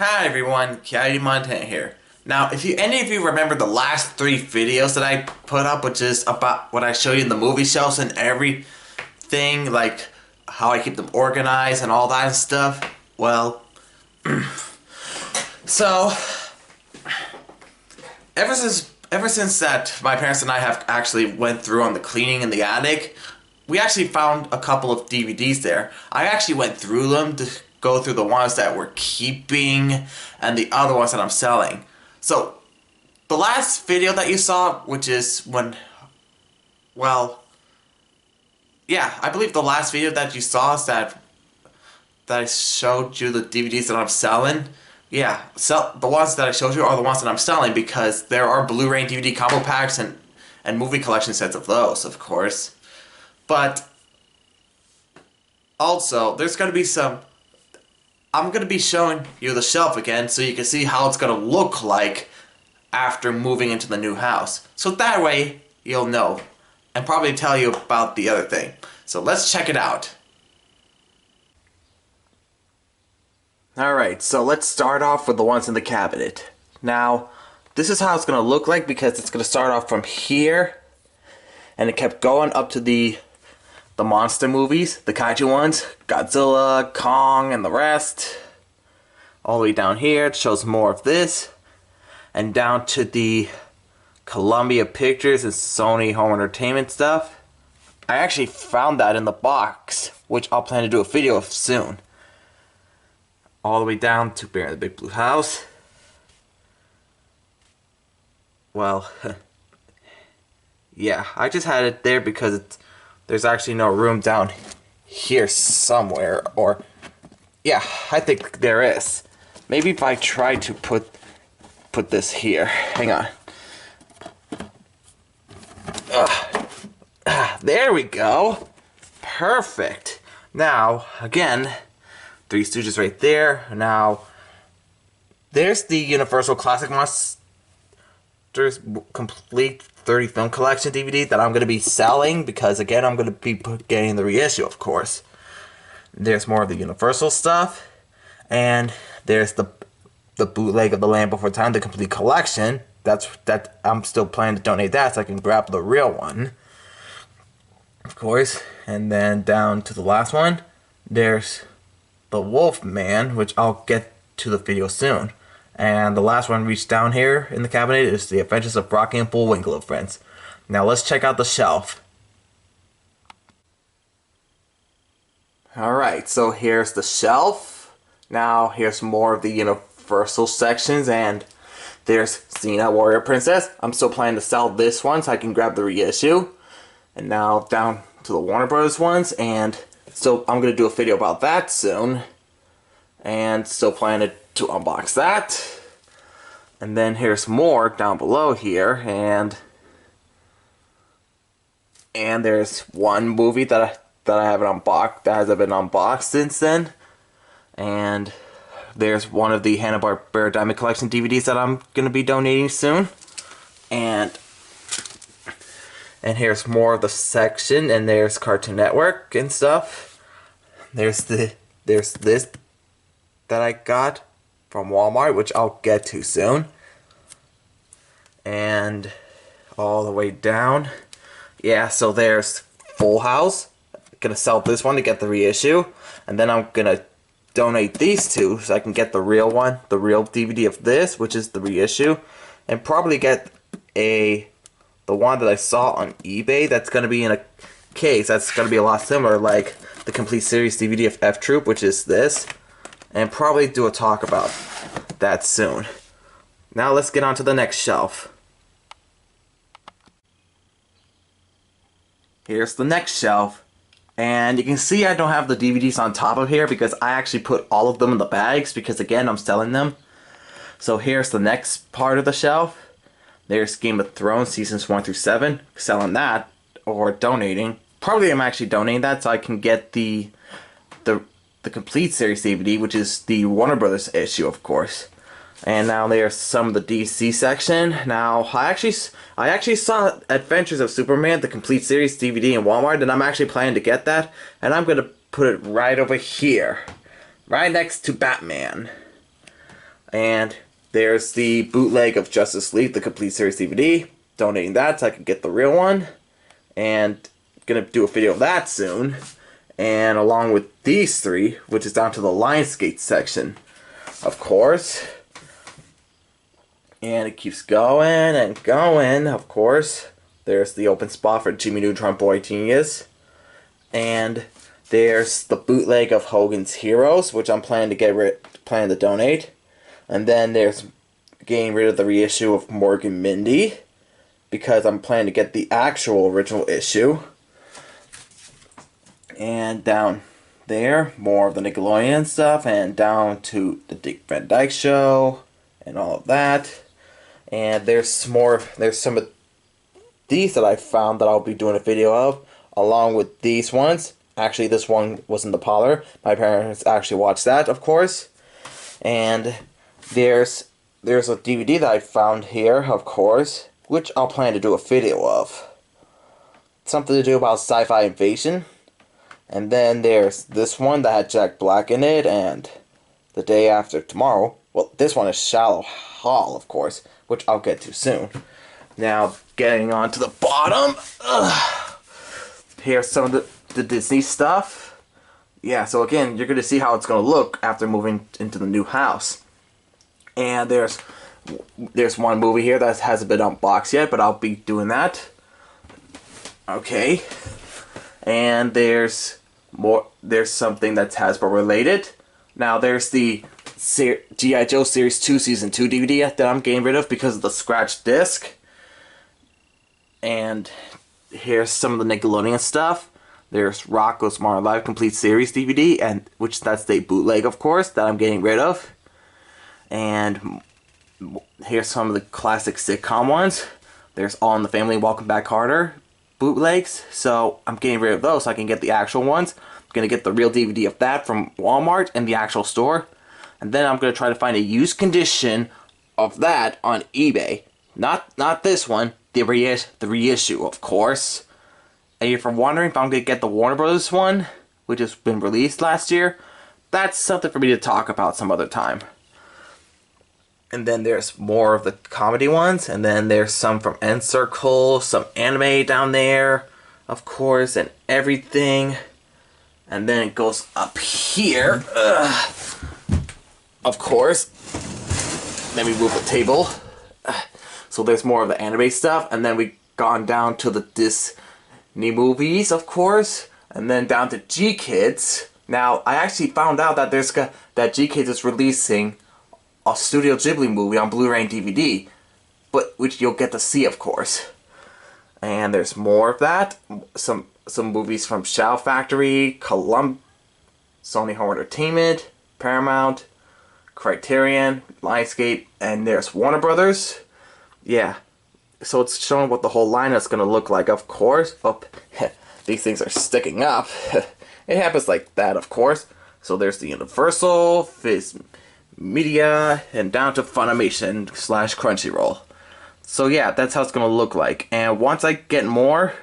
Hi everyone, Kiadi Montana here. Now, if any of you remember the last 3 videos that I put up, which is about what I show you in the movie shelves and everything, like how I keep them organized and all that stuff, well, so ever since that my parents and I have actually went through on the cleaning in the attic, we actually found a couple of DVDs there. I actually went through them to go through the ones that we're keeping and the other ones that I'm selling. So, the last video that you saw, which is when, well, yeah, I believe the last video that you saw is that I showed you the DVDs that I'm selling. Yeah, the ones that I showed you are the ones that I'm selling because there are Blu-ray and DVD combo packs and movie collection sets of those, of course. But also, there's going to be I'm going to be showing you the shelf again so you can see how it's going to look like after moving into the new house. So that way, you'll know and probably tell you about the other thing. So let's check it out. Alright, so let's start off with the ones in the cabinet. Now, this is how it's going to look like because it's going to start off from here and it kept going up to the monster movies, the kaiju ones, Godzilla, Kong, and the rest. All the way down here, it shows more of this. And down to the Columbia Pictures and Sony Home Entertainment stuff. I actually found that in the box, which I'll plan to do a video of soon. All the way down to Bear in the Big Blue House. Well, yeah, I just had it there because there's actually no room down here somewhere, or yeah, I think there is. Maybe if I try to put this here. Hang on. There we go. Perfect. Now, again, Three Stooges right there. Now, there's the Universal Classic Monsters Complete 30 Film Collection DVD that I'm going to be selling because, again, I'm going to be getting the reissue, of course. There's more of the Universal stuff. And there's the bootleg of The Land Before Time, the complete collection. That I'm still planning to donate that so I can grab the real one, of course. And then down to the last one, there's the Wolfman, which I'll get to the video soon. And the last one reached down here in the cabinet is The Adventures of Rocky and Bullwinkle and Friends. Now let's check out the shelf. Alright, so here's the shelf. Now here's more of the Universal sections, and there's Xena Warrior Princess. I'm still planning to sell this one so I can grab the reissue. And now down to the Warner Bros. Ones, and so I'm going to do a video about that soon. And still planning to unbox that. And then here's more down below here, and there's one movie that I haven't unboxed, that hasn't been unboxed since then. And there's one of the Hanna-Barbera Diamond Collection DVDs that I'm going to be donating soon. And here's more of the section, and there's Cartoon Network and stuff. There's this that I got from Walmart, which I'll get to soon. And all the way down, yeah, so there's Full House. I'm gonna sell this one to get the reissue, and then I'm gonna donate these two so I can get the real one, the real DVD of this, which is the reissue, and probably get the one that I saw on eBay that's gonna be in a case that's gonna be a lot similar, like the complete series DVD of F Troop, which is this, and probably do a talk about that soon. Now let's get on to the next shelf. Here's the next shelf, and you can see I don't have the DVDs on top of here because I actually put all of them in the bags because, again, I'm selling them. So here's the next part of the shelf. There's Game of Thrones seasons 1 through 7, selling that or donating. Probably I'm actually donating that so I can get the complete series DVD, which is the Warner Brothers issue, of course. And now there's some of the DC section. Now, I actually saw Adventures of Superman, the complete series DVD in Walmart, and I'm actually planning to get that. And I'm going to put it right over here. Right next to Batman. And there's the bootleg of Justice League, the complete series DVD. Donating that so I can get the real one. And gonna do a video of that soon. And along with these three, which is down to the Lionsgate section, of course. And it keeps going and going, of course. There's the open spot for Jimmy Neutron Boy Genius. And there's the bootleg of Hogan's Heroes, which I'm planning to donate. And then there's getting rid of the reissue of Morgan Mindy, because I'm planning to get the actual original issue. And down there, more of the Nickelodeon stuff, and down to the Dick Van Dyke Show, and all of that. And there's some of these that I found that I'll be doing a video of, along with these ones. Actually, this one was in the parlor. My parents actually watched that, of course. And there's a DVD that I found here, of course, which I'll plan to do a video of. Something to do about Sci-Fi Invasion. And then there's this one that had Jack Black in it, and The Day After Tomorrow. Well, this one is Shallow Hall, of course, which I'll get to soon. Now, getting on to the bottom. Here's some of the Disney stuff. Yeah, so again, you're going to see how it's going to look after moving into the new house. And there's one movie here that hasn't been unboxed yet, but I'll be doing that. Okay. And there's something that's Hasbro related. Now there's the G.I. Joe Series 2 Season 2 DVD that I'm getting rid of because of the scratched disc. And here's some of the Nickelodeon stuff. There's Rocko's Modern Life Complete Series DVD, and that's the bootleg, of course, that I'm getting rid of. And here's some of the classic sitcom ones. There's All in the Family and Welcome Back Kotter bootlegs, so I'm getting rid of those so I can get the actual ones. I'm going to get the real DVD of that from Walmart and the actual store. And then I'm going to try to find a used condition of that on eBay. Not this one, the reissue, of course. And if you're wondering if I'm going to get the Warner Brothers one, which has been released last year, that's something for me to talk about some other time. And then there's more of the comedy ones. And then there's some from N-Circle, some anime down there, of course, and everything. And then it goes up here. Of course. Let me move the table. So there's more of the anime stuff. And then we gone down to the Disney movies, of course. And then down to G-Kids. Now, I actually found out that that G-Kids is releasing a Studio Ghibli movie on Blu-ray and DVD, but which you'll get to see, of course. And there's more of that. Some movies from Shout Factory, Sony Home Entertainment, Paramount, Criterion, Lionsgate, and there's Warner Brothers. Yeah, so it's showing what the whole lineup's gonna look like, of course. Oh, these things are sticking up. It happens like that, of course. So there's the Universal, Viz Media, and down to Funimation / Crunchyroll. So yeah, that's how it's gonna look like. And once I get more,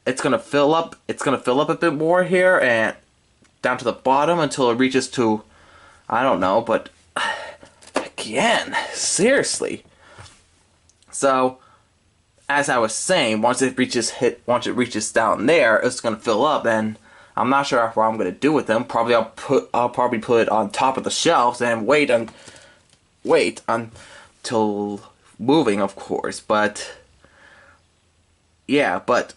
it's gonna fill up. It's gonna fill up a bit more here and down to the bottom until it reaches to, I don't know, but again, seriously. So as I was saying, once it reaches down there, it's gonna fill up. And I'm not sure what I'm gonna do with them. I'll probably put it on top of the shelves and wait until moving, of course. But yeah, but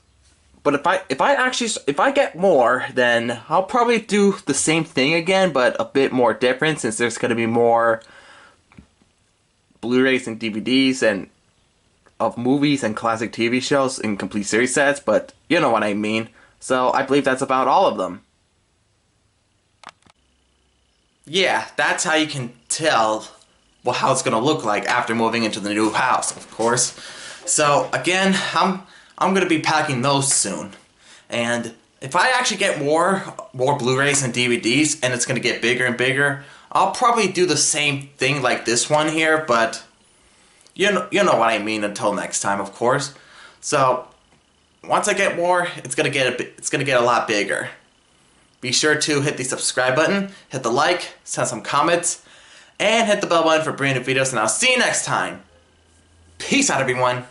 if I get more, then I'll probably do the same thing again, but a bit more different, since there's gonna be more Blu-rays and DVDs and of movies and classic TV shows in complete series sets. But you know what I mean. So I believe that's about all of them. Yeah, that's how you can tell how it's gonna look like after moving into the new house, of course. So again, I'm gonna be packing those soon. And if I actually get more Blu-rays and DVDs and it's gonna get bigger and bigger, I'll probably do the same thing like this one here, but you know what I mean until next time, of course. So once I get more, it's gonna get a lot bigger. Be sure to hit the subscribe button, hit the like, send some comments, and hit the bell button for brand new videos, and I'll see you next time. Peace out, everyone.